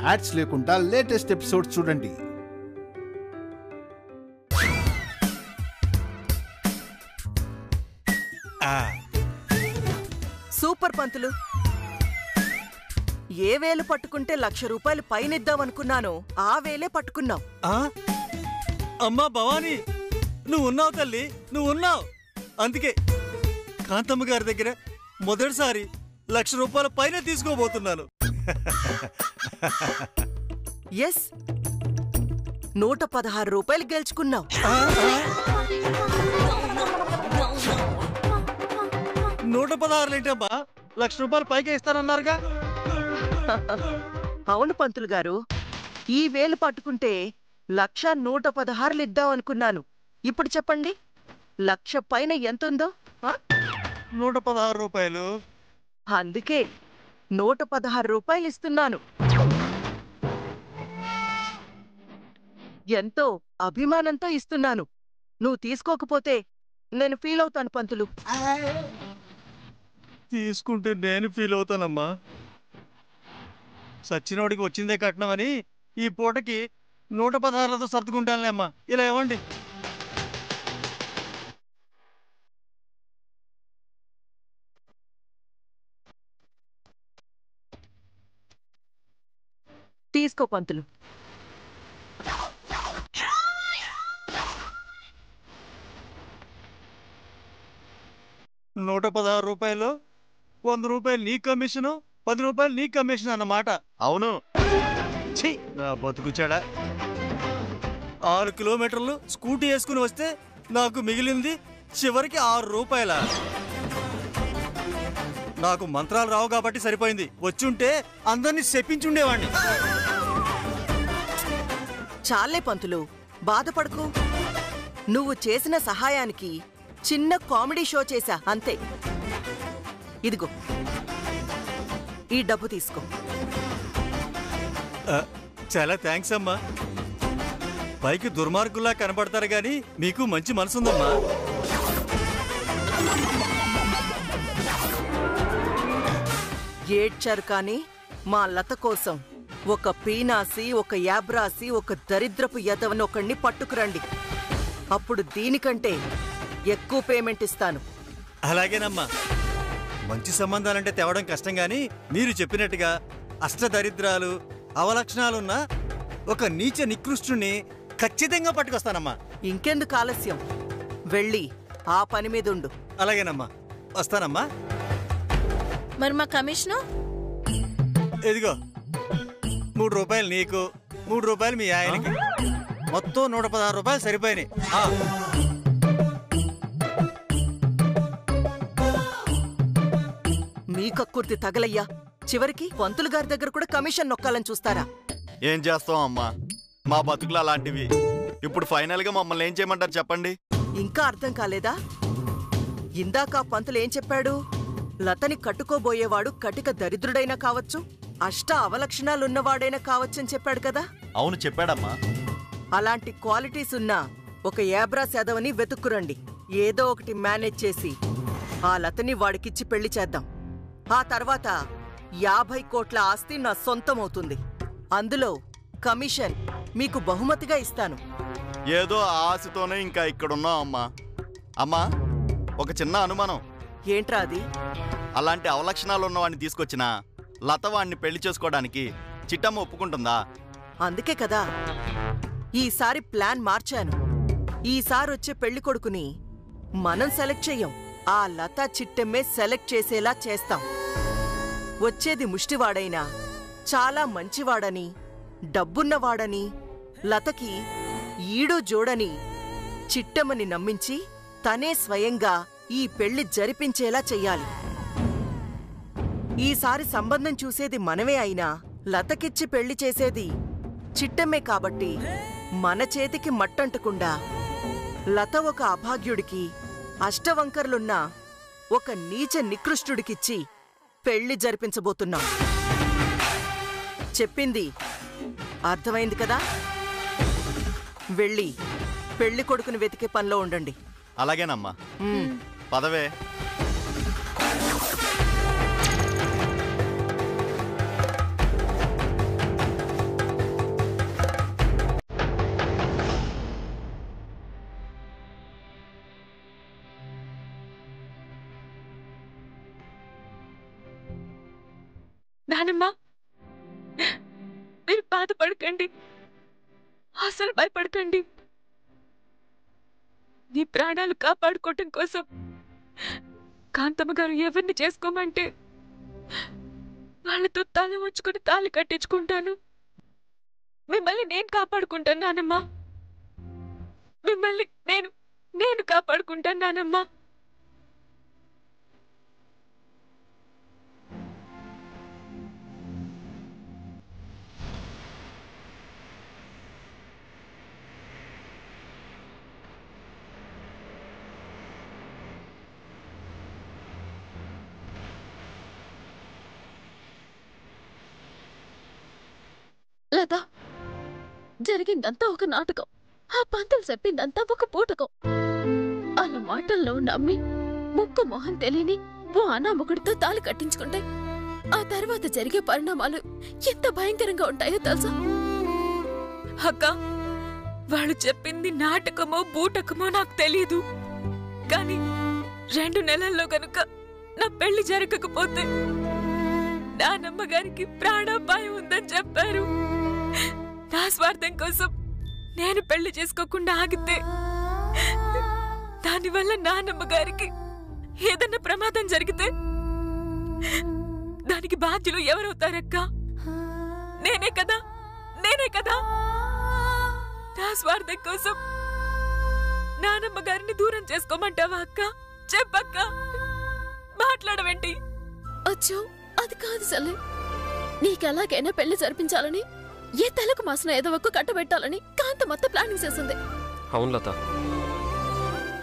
Ads లేకుండా latest episode చూడండి. Super పంతులు, ఏ వేలు పట్టుకుంటే 1,00,000 రూపాయలు పైనిద్దామనుకున్నానో ఆ వేలే పట్టుకున్నావు. అమ్మా భవానీ, నువ్వున్నావు తల్లి, నువ్వున్నావు. అందుకే కాంతమ్మ గారి దగ్గర మొదటిసారి 1,00,000 రూపాయల పైన తీసుకోబోతున్నాను. ఎస్, 116 రూపాయలు గెలుచుకున్నావు. 116 ఏంటమ్మా? 1,00,000 రూపాయలు పైకి ఇస్తానన్నారుగా. అవును పంతులు గారు, ఈ వేలు పట్టుకుంటే 1,116 ఇద్దామనుకున్నాను. ఇప్పుడు చెప్పండి, 1,00,000 పైన ఎంతుందో? 116 రూపాయలు. అందుకే 116 రూపాయలు ఇస్తున్నాను. ఎంతో అభిమానంతో ఇస్తున్నాను. నువ్వు తీసుకోకపోతే నేను ఫీల్ అవుతాను పంతులు. తీసుకుంటే నేను ఫీల్ అవుతానమ్మా. సచ్చినోడికి వచ్చిందే కట్నం అని ఈ పూటకి 116లతో సర్దుకుంటానులే అమ్మా. ఇలా ఇవ్వండి. తీసుకో పంతులు. 116 రూపాయలు, 100 రూపాయలు నీ కమిషను, 10 రూపాయలు నీ కమిషన్ అన్నమాట. అవును. ఛీ, నా బతుకుచాడా. 6 కిలోమీటర్లు స్కూటీ వేసుకుని వస్తే నాకు మిగిలింది చివరికి 6 రూపాయల. నాకు మంత్రాలు రావు కాబట్టి సరిపోయింది. వచ్చుంటే అందరినీ శపించుండేవాణ్ణి. చాలే పంతులు, బాధపడకు. నువ్వు చేసిన సహాయానికి చిన్న కామెడీ షో చేశా అంతే. ఇదిగో, ఈ డబ్బు తీసుకో. చాలా థ్యాంక్స్ అమ్మా. పైకి దుర్మార్గుల్లా కనబడతారు గాని మీకు మంచి మనసుందమ్మా. ఏడ్చారు కానీ మా లత కోసం ఒక పీనాసి, ఒక యాబ్రాసి, ఒక దరిద్రపు యదవని ఒకణ్ణి పట్టుకురండి. అప్పుడు దీనికంటే ఎక్కువ పేమెంట్ ఇస్తాను. అలాగేనమ్మా. మంచి సంబంధాలంటే తేవడం కష్టం గాని మీరు చెప్పినట్టుగా అష్టదరిద్రాలు, అవలక్షణాలున్న ఒక నీచ నికృష్టుని ఖచ్చితంగా పట్టుకొస్తానమ్మా. ఇంకెందుకు ఆలస్యం, వెళ్ళి ఆ పని మీద ఉండు. అలాగేనమ్మా, వస్తానమ్మా. మరి మా కమిషను? ఇదిగో 3 రూపాయలు నీకు, 3 రూపాయలు మీ ఆయనకి, మొత్తం 116 రూపాయలు సరిపోయినాయి. మీ కక్కుర్తి తగలయ్యా. చివరికి పంతులు గారి దగ్గర కూడా కమిషన్ నొక్కాలని చూస్తారా? ఏం చేస్తాం అమ్మా, మా బతుకులు అలాంటివి. ఇప్పుడు ఫైనల్ గా మమ్మల్ని ఏం చేయమంటారు చెప్పండి? ఇంకా అర్థం కాలేదా? ఇందాక పంతులు ఏం చెప్పాడు? లతని కట్టుకోబోయేవాడు కటిక దరిద్రుడైనా కావచ్చు, అష్ట అవలక్షణాలున్నవాడైనా కావచ్చని చెప్పాడు కదా? అవును చెప్పాడమ్మా. అలాంటి క్వాలిటీస్ ఉన్న ఒక యాబ్రా సేదవని వెతుక్కురండి. ఏదో ఒకటి మేనేజ్ చేసి ఆ లతని వాడికిచ్చి పెళ్లి చేద్దాం. ఆ తర్వాత 50 కోట్ల ఆస్తి నా సొంతమవుతుంది. అందులో కమిషన్ మీకు బహుమతిగా ఇస్తాను. ఏదో ఆశతోనే ఇంకా ఇక్కడున్నాం అమ్మా. అమ్మా, ఒక చిన్న అనుమానం. ఏంట్రా అది? అలాంటి అవలక్షణాలు ఉన్నవాడిని తీసుకొచ్చిన లత వాడిని పెళ్లి చేసుకోవడానికి చిట్టమ్మ ఒప్పుకుంటుందా? అందుకే కదా ఈసారి ప్లాన్ మార్చాను. ఈసారి వచ్చే పెళ్లి కొడుకుని మనం సెలెక్ట్ చెయ్యం, ఆ లత చిట్టమ్మే సెలెక్ట్ చేసేలా చేస్తాం. వచ్చేది ముష్టివాడైనా చాలా మంచివాడని, డబ్బున్నవాడని, లతకి ఈడు జోడని చిట్టమ్మని నమ్మించి తనే స్వయంగా ఈ పెళ్లి జరిపించేలా చెయ్యాలి. ఈసారి సంబంధం చూసేది మనమే అయినా లతకిచ్చి పెళ్లి చేసేది చిట్టమ్మే కాబట్టి మన చేతికి మట్టంటకుండా లత ఒక అభాగ్యుడికి, అష్టవంకర్లున్న ఒక నీచ నికృష్టుడికిచ్చి పెళ్లి జరిపించబోతున్నాం. చెప్పింది అర్థమైంది కదా? వెళ్ళి పెళ్లి కొడుకుని వెతికే పనిలో ఉండండి. అలాగేనమ్మా. పదవే. నానమ్మ, మీరు బాధపడకండి, అసలు భయపడకండి. నీ ప్రాణాలు కాపాడుకోవటం కోసం కాంతమ్మ గారు ఎవరిని చేసుకోమంటే వాళ్ళతో తల ఉంచుకుని తాళి కట్టించుకుంటాను. మిమ్మల్ని నేను కాపాడుకుంటాను నానమ్మ. మిమ్మల్ని నేను కాపాడుకుంటాను నానమ్మ. లత, జరిగిందంతా ఒక నాటకం. ఆ పంతులు చెప్పిందంతా ఒక పూటకం. అలా మాటల్లో నమ్మి ముక్కు మొహం తెలియని ఓ అనామకుడితో తాళి కట్టించుకుంటే ఆ తర్వాత జరిగే పరిణామాలు ఎంత భయంకరంగా ఉంటాయో తెలుసా? అక్క, వాళ్ళు చెప్పింది నాటకమో బూటకమో నాకు తెలీదు, కానీ 2 నెలల్లో గనుక నా పెళ్లి జరగకపోతే నానమ్మ గారికి ప్రాణాపాయం ఉందని చెప్పారు. నా స్వార్థం కోసం నేను పెళ్లి చేసుకోకుండా ఆగితే దానివల్ల నానమ్మ గారికి ఏదన్నా ప్రమాదం జరిగితే దానికి బాధ్యులు ఎవరవుతారక్క? నేనే కదా. నా స్వార్థం కోసం నానమ్మ గారిని దూరం చేసుకోమంటావా అక్క? చెప్పక్క, మాట్లాడవేంటి? అచ్చో, అది కాదు సల్లి. నీకెలాగైనా పెళ్లి జరిపించాలని, ఏ తలకు మాసిన ఎదవకు కట్టబెట్టాలని కాంతమత్త ప్లానింగ్ చేసింది. అవును లత,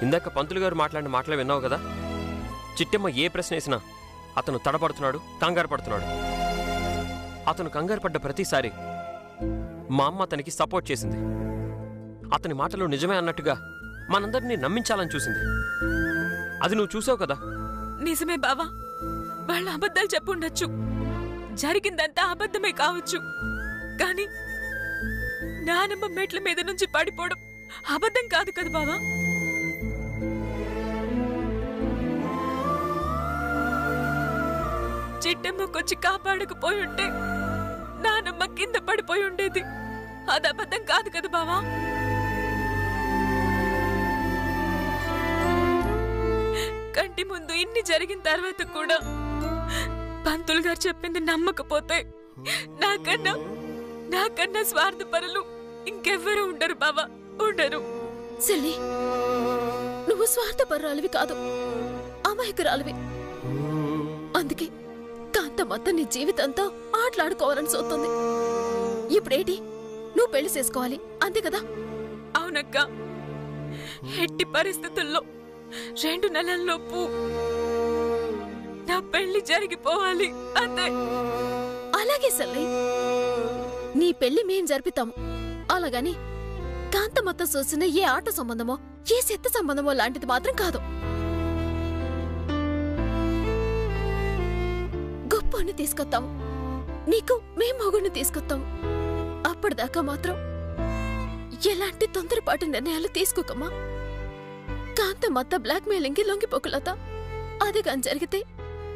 ఇందాక పంతులు గారు మాట్లాడిన మాటలు విన్నావు కదా. చిట్టమ్మ ఏ ప్రశ్న వేసినా అతను తడబడుతున్నాడు, కంగారు పడుతున్నాడు. అతను కంగారు పడ్డ ప్రతిసారి మా అమ్మ అతనికి సపోర్ట్ చేసింది. అతని మాటలు నిజమే అన్నట్టుగా మనందరినీ నమ్మించాలని చూసింది. అది నువ్వు చూసావు కదా. నిజమే బావా, వాళ్ళు అబద్ధాలు చెప్పుండొచ్చు, జరిగిందంతా అబద్ధమే కావచ్చు, కానీ నానమ్మ మెట్ల మీద నుంచి పడిపోవడం అబద్ధం కాదు కదా బావా. చిట్టమ్మకొచ్చి కాపాడకపోయి ఉంటే నానమ్మ కింద పడిపోయి ఉండేది. అది అబద్ధం కాదు కదా బావా. కంటి ముందు ఇన్ని జరిగిన తర్వాత కూడా పంతులు గారు చెప్పింది నమ్మకపోతే నాకన్నా స్వార్థపరులు ఇంకెవ్వరూ ఉండరు బావా, ఉండరు. సిల్లి, నువ్వు స్వార్థపరురాలివి కాదు, అమాయకురాలివి. అందుకే కాంతమత్త నీ జీవితంతో ఆటలాడుకోవాలని చూస్తుంది. ఇప్పుడేటి, నువ్వు పెళ్లి చేసుకోవాలి, అంతే కదా? అవునక్క, ఎట్టి పరిస్థితుల్లో 2 నెలల్లోపు నా పెళ్లి జరిగిపోవాలి, అంతే. అలాగే సల్లి, నీ పెళ్లి మేం జరిపితాము. అలాగని కాంతమత్త చూసిన ఏ ఆట సంబంధమో, ఏ చెత్త సంబంధమో లాంటిది మాత్రం కాదు. గొప్పని తీసుకొస్తాము, నీకు మేం మొగుడిని తీసుకొస్తాము. అప్పటిదాకా మాత్రం ఎలాంటి తొందరపాటు నిర్ణయాలు తీసుకోకమ్మా. కాంతమత్త బ్లాక్ మెయిలింగ్ కి లొంగిపోకలత. అది కాని జరిగితే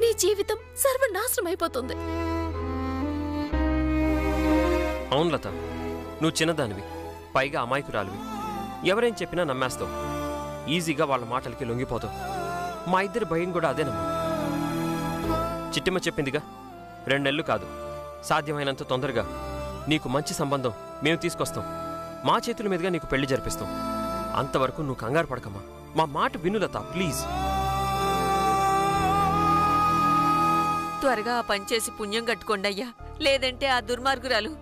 నీ జీవితం సర్వనాశనం అయిపోతుంది. అవును లత, నువ్వు చిన్నదానివి, పైగా అమాయకురాలివి. ఎవరేం చెప్పినా నమ్మేస్తావు, ఈజీగా వాళ్ళ మాటలకి లొంగిపోతావు. మా ఇద్దరి భయం కూడా అదేనమ్మా. చిట్టమ్మ చెప్పిందిగా, 2 నెలలు కాదు, సాధ్యమైనంత తొందరగా నీకు మంచి సంబంధం మేము తీసుకొస్తాం. మా చేతుల మీదుగా నీకు పెళ్లి జరిపిస్తాం. అంతవరకు నువ్వు కంగారు పడకమ్మా. మా మాట విను లత, ప్లీజ్. త్వరగా ఆ పనిచేసి పుణ్యం కట్టుకోండి అయ్యా, లేదంటే ఆ దుర్మార్గురాలు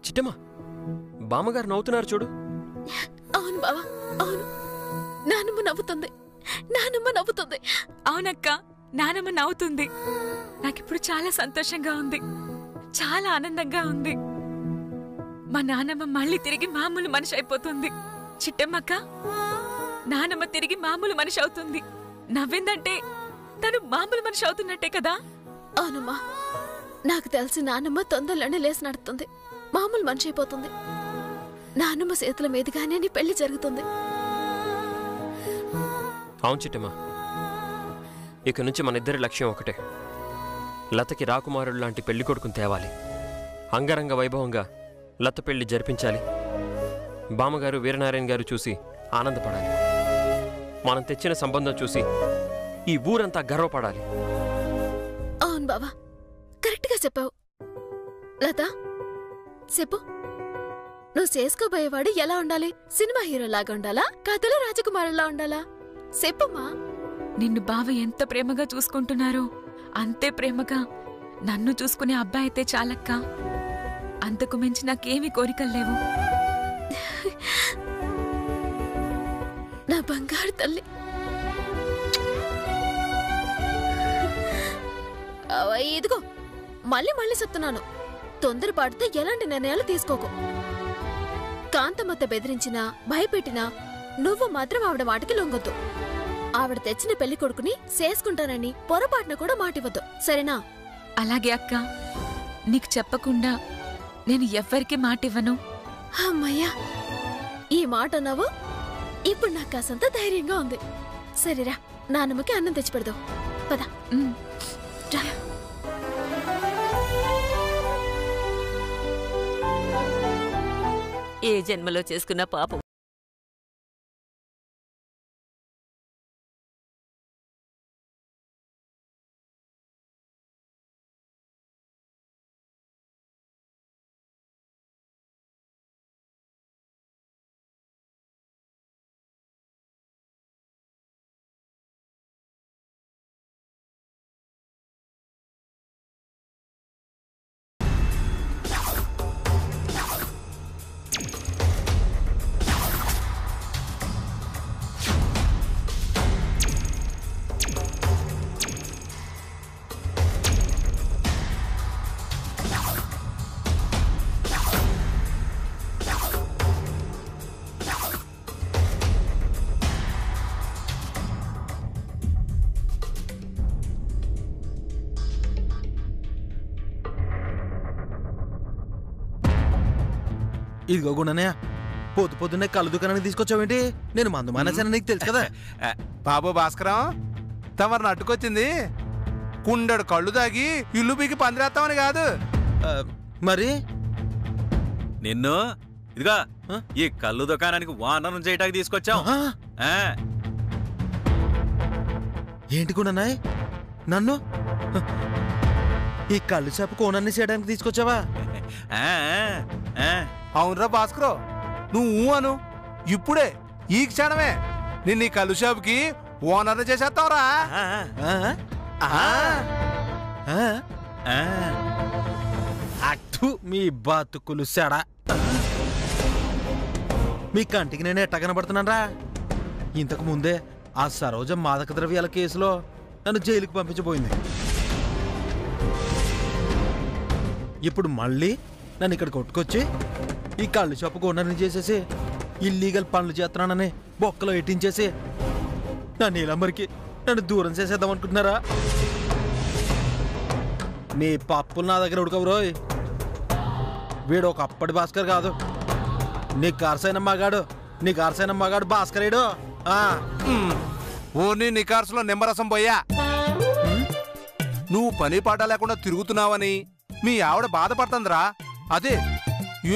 చిట్టమ్మా, బామ్మగారు నవ్వుతున్నారు చూడు. అవును బావా, అవును. నానమ్మ నవ్వుతుంది, నానమ్మ నవ్వుతుంది. అవునక్క, నానమ్మ నవ్వుతుంది. నాకిప్పుడు చాలా సంతోషంగా ఉంది, చాలా ఆనందంగా ఉంది. మా నానమ్మ మళ్ళీ తిరిగి మామూలు మనిషి అయిపోతుంది. చిట్టమ్మక్క, నానమ్మ తిరిగి మామూలు మనిషి అవుతుంది. నవ్విందంటే తను మామూలు మనిషి అవుతున్నట్టే కదా? అవునమ్మా, నాకు తెలిసి నానమ్మ తొందరలోనే లేసి నడుతుంది, మామూలు మనిషి అయిపోతుంది. నానమ్మ చేతుల మీదుగానే నీ పెళ్లి జరుగుతుంది. అవును చిట్టమ్మా, ఇక నుంచి మన ఇద్దరి లక్ష్యం ఒకటే. లతకి రాకుమారుడు లాంటి పెళ్లి కొడుకుని తేవాలి. అంగరంగ వైభవంగా లత పెళ్లి జరిపించాలి. బామ్మగారు వీరనారాయణ గారు చూసి ఆనందపడాలి. మనం తెచ్చిన సంబంధం చూసి ఈ ఊరంతా గర్వపడాలి. అవును బావా, కరెక్ట్ గా చెప్పావు. లత, చెప్పు, నువ్వు చేసుకోబోయేవాడు ఎలా ఉండాలి? సినిమా హీరోలాగా ఉండాలా, కథలో రాజకుమారులా ఉండాలా? చెప్పమ్మా. నిన్ను బావ ఎంత ప్రేమగా చూసుకుంటున్నారో అంతే ప్రేమగా నన్ను చూసుకునే అబ్బాయి అయితే చాలక్క. అంతకు మించి నాకేమీ కోరికలు లేవు. నా బంగారు తల్లి. ఇదిగో మళ్ళీ మళ్ళీ చెప్తున్నాను, తొందరపాటుతో ఎలాంటి నిర్ణయాలు తీసుకోకు. కాంతమ్మత బెదిరించినా భయపెట్టినా నువ్వు మాత్రం ఆవిడ మాటకి లొంగొద్దు. ఆవిడ తెచ్చిన పెళ్లి కొడుకుని చేసుకుంటానని పొరపాటున కూడా మాటివ్వద్దు, సరేనా? అలాగే అక్క, నీకు చెప్పకుండా నేను ఎవ్వరికీ మాటివ్వను. అమ్మయ్యా, ఈ మాట అన్నావు, ఇప్పుడు నాకు కాసంత ధైర్యంగా ఉంది. సరేరా, నాన్నమ్మకి అన్నం తెచ్చిపెడదాం, పద. రా. ఏ జన్మలో చేసుకున్న పాపం. ఇదిగో గుణనయ్య, పొద్దున్నే కళ్ళు దుకాణానికి తీసుకొచ్చావేంటి? నేను మందు మానేశాను, నీకు తెలుసు కదా. బాబు భాస్కరం, తమరిని అట్టుకొచ్చింది కుండెడు కళ్ళు తాగి ఇల్లు పీకి పందిరేస్తామని కాదు. మరి నిన్ను ఇదిగా ఈ కళ్ళు దుకాణానికి వానరం చేయటానికి తీసుకొచ్చాం. ఏంటి గుణనయ్య, నన్ను ఈ కళ్ళు చేప కోనాన్ని చేయడానికి తీసుకొచ్చావా? అవునరా భాస్కరం, నువ్వు అను, ఇప్పుడే ఈ క్షణమే నిన్ను ఈ కళ్ళు షాపుకి ఓనర్ చేసేస్తావురా. అట్టు మీ బతుకులు సెడా. మీ కంటికి నేను ఎట్ట కనబడుతున్నానరా? ఇంతకు ముందే ఆ సరోజ మాదక ద్రవ్యాల కేసులో నన్ను జైలుకి పంపించబోయింది. ఇప్పుడు మళ్ళీ నన్ను ఇక్కడ కొట్టుకొచ్చి ఈ కళ్ళు షాపు ఓనర్ని చేసేసి ఇల్లీగల్ పనులు చేస్తున్నానని బొక్కలో ఎట్టించేసి నా నీలంబరికి నన్ను దూరం చేసేద్దాం అనుకుంటున్నారా? మీ పప్పులు నా దగ్గర ఉడకవురోయ్. వీడు ఒక అప్పటి భాస్కర్ కాదు, నీ కార్సైన మగాడు భాస్కరేడు. ఓర్ని నికార్సులో నిమ్మరసం పోయా. నువ్వు పని పాట లేకుండా తిరుగుతున్నావని మీ ఆవిడ బాధపడుతుందిరా. అదే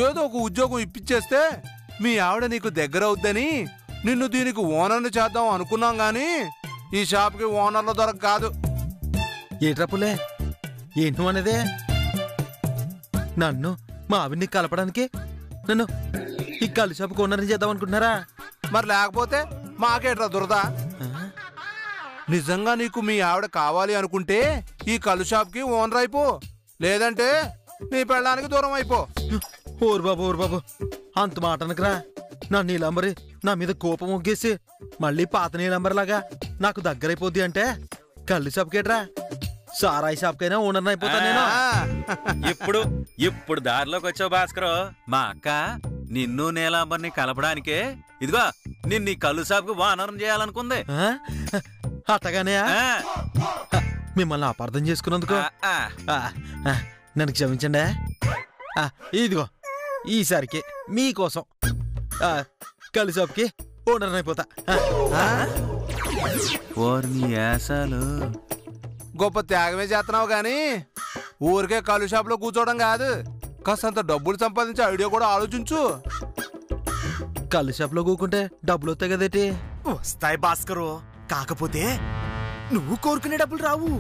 ఏదో ఒక ఉద్యోగం ఇప్పించేస్తే మీ ఆవిడ నీకు దగ్గర అవుద్దని నిన్ను దీనికి ఓనర్ని చేద్దాం అనుకున్నాం గాని ఈ షాప్కి ఓనర్ల దొరక కాదు. ఏట్రపులే, ఏంటి అనేదే? నన్ను మా ఆవిడ్ని కలపడానికి నన్ను ఈ కళ్ళు షాపుకి ఓనర్ని చేద్దాం అనుకుంటున్నారా? మరి లేకపోతే మాకేట్రా దురదా? నిజంగా నీకు మీ ఆవిడ కావాలి అనుకుంటే ఈ కళ్ళు షాప్కి ఓనర్ అయిపో, లేదంటే నీ పెళ్ళడానికి దూరం అయిపో. ఓరు బాబు అంత మాట అనకరా. నా నీలంబరి నా మీద కోపం ఒగ్గేసి మళ్ళీ పాత నీలంబరిలాగా నాకు దగ్గరైపోద్ది అంటే కళ్ళు షాప్కేట్రా, సారాయి షాప్కైనా ఓనర్ అయిపోతా నేను. ఇప్పుడు దారిలోకి వచ్చావు భాస్కరు. మా అక్క నిన్ను నీలాంబర్ని కలపడానికే ఇదిగో నిన్ను కళ్ళు షాప్కి వానరం చేయాలనుకుంది. అట్టగానే మిమ్మల్ని అపార్థం చేసుకున్నందుకు నన్ను క్షమించండి. ఇదిగో ఈసారికి మీకోసం కళ్ళు షాప్కి ఓనర్ అయిపోతా. గొప్ప త్యాగమే చేస్తున్నావు గాని ఊరికే కళ్ళు షాప్ లో కూర్చోవడం కాదు, కాస్తంత డబ్బులు సంపాదించే ఐడియా కూడా ఆలోచించు. కళ్ళు షాప్ లో కూకుంటే డబ్బులు వస్తాయి కదేటి? వస్తాయి భాస్కరు, కాకపోతే నువ్వు కోరుకునే డబ్బులు రావు.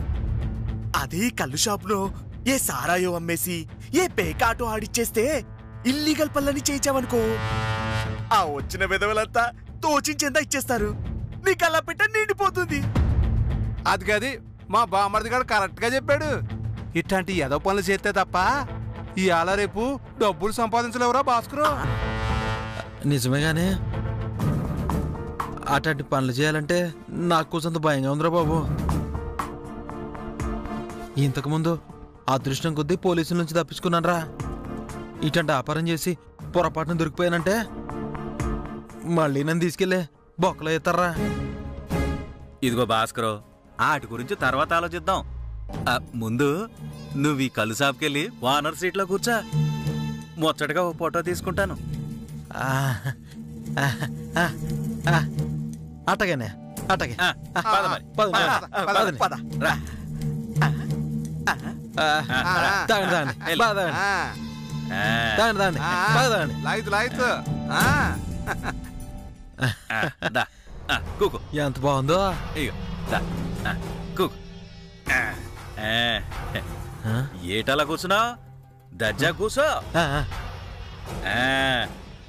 అదే కళ్ళు షాప్ లో ఏ సారాయో అమ్మేసి ఏ పేకాటో ఆడిచ్చేస్తే ఇల్లీగల్ పనులని చేయించావనుకో, ఆ వచ్చిన విధవలంతా తోచించేందా ఇచ్చేస్తారు, నీ కళ్ళ పెట్ట నిండిపోతుంది. అది కాదు, మా బామ్మర్ది గారు కరెక్ట్ గా చెప్పాడు. ఇట్లాంటి ఏదో పనులు చేస్తే తప్ప ఇవాళ రేపు డబ్బులు సంపాదించలేవురా భాస్కరు. నిజమే గానీ అట్లాంటి పనులు చేయాలంటే నాకు కొంచెంత భయంగా ఉందిరా బాబు. ఇంతకుముందు అదృష్టం కొద్దీ పోలీసుల నుంచి తప్పించుకున్నానరా. ఇట్లాంటి వ్యాపారం చేసి పొరపాటున దొరికిపోయానంటే మళ్ళీ నన్ను తీసుకెళ్ళే బొక్కలో ఎత్తారా. ఇదిగో భాస్కరు, ఆటి గురించి తర్వాత ఆలోచిద్దాం. ముందు నువ్వు ఈ కళ్ళు షాప్కెళ్ళి వానర్ సీట్లో కూర్చో, ముచ్చటగా ఒక ఫోటో తీసుకుంటాను. అట్టగానే అట్టగే ఎంత బాగుందో. ఏటలా కూర్చున్నావు? దర్జా కూర్చో.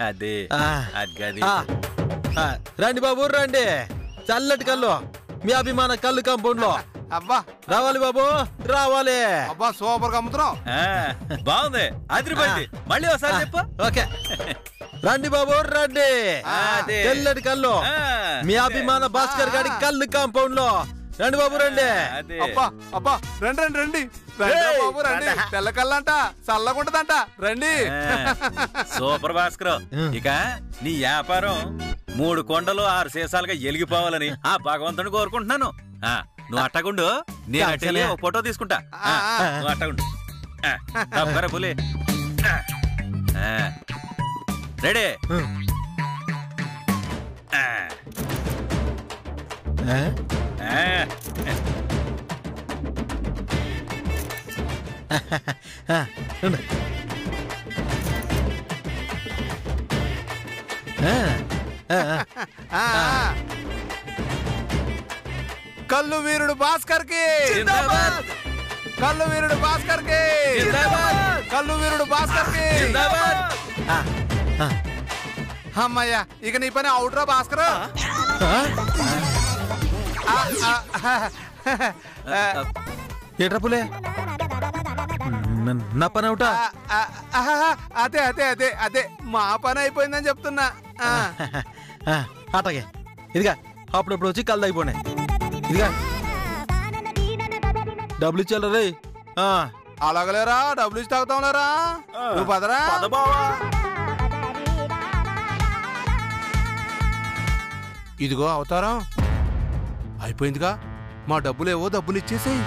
అదే అది రండి బాబు రండి, చల్లటి కళ్ళు మీ అభిమాన కళ్ళు కాంపౌండ్ లో. అబ్బా రావాలి బాబు రావాలి. అబ్బా సూపర్ గా అమ్ముతున్నావు. బాగుంది, అదిరిపోయింది. మళ్ళీ ఒకసారి చెప్పు. ఓకే రండి బాబు రండి, తెల్లటి కళ్ళు మీ అభిమాన భాస్కర్ గారి కళ్ళు కాంపౌండ్ లో. రండి బాబు రండి. అబ్బా అబ్బా రండి రండి రండి బాబు రండి. తెల్ల కళ్ళంట చల్లగుంటదంట రండి. సూపర్ భాస్కర్, ఇక నీ వ్యాపారం 3 కొండలు 6 సీసాలుగా ఎలిగిపోవాలని ఆ భగవంతుని కోరుకుంటున్నాను. నువ్వు అట్టగుండు, నేను అట్టెళ్ళి ఒక ఫోటో తీసుకుంటా. నువ్వు అట్టగుండు. పులి రెడీ. కళ్ళు వీరుడు భాస్కర్ కి, కళ్ళు వీరుడు భాస్కర్ కి, కళ్ళు వీరుడు భాస్కర్ కి. అమ్మయ్యా, ఇక నీ పని అవుట్రా భాస్కర్. ఏట్రా పులే, నా పని అవుటా? అదే అదే అదే అదే మా పని అయిపోయిందని చెప్తున్నా. అటగే ఇదిగా అప్పుడప్పుడు వచ్చి కళ్ళు అయిపోయినాయి. ఇదిగా డబ్బులు ఇచ్చారా రే? అలాగలేరా, డబ్బులు ఇచ్చి తాగుతాం లేరా. నువ్వు పదరా. ఇదిగో అవతారం అయిపోయిందిగా, మా డబ్బులేవో డబ్బులు ఇచ్చేసేయి.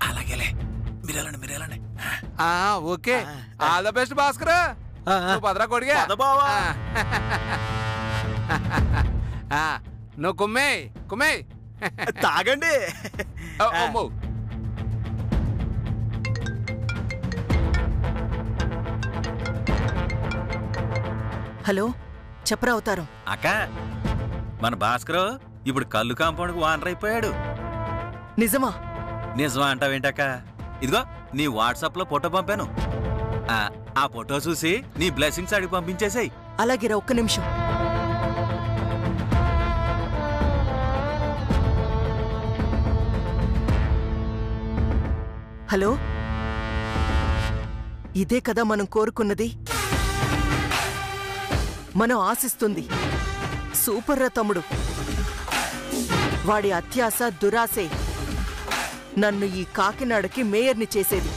అలాగేలే, మీరెళ్ళండి. Okay, all the best Bhaskar. భద్రా కొడిగా నువ్వు కుమ్మే తాగండి. హలో చెప్పరా అవతారం. అక్క, మన భాస్కర్ ఇప్పుడు కళ్ళు కాంపౌండ్ కు వానర్ అయిపోయాడు. నిజమా? నిజమా అంటావేంటక్క? ఇదిగో నీ వాట్సాప్ లో ఫోటో పంపాను. ఆ ఫోటో చూసి నీ బ్లెస్సింగ్స్ అడిగి పంపించేసాయి. అలాగే ఒక్క నిమిషం. హలో, ఇదే కదా మనం కోరుకున్నది. మనం ఆశిస్తుంది. సూపర్రా తమ్ముడు. వాడి అత్యాశ దురాశే నన్ను ఈ కాకినాడకి మేయర్ని చేసేది.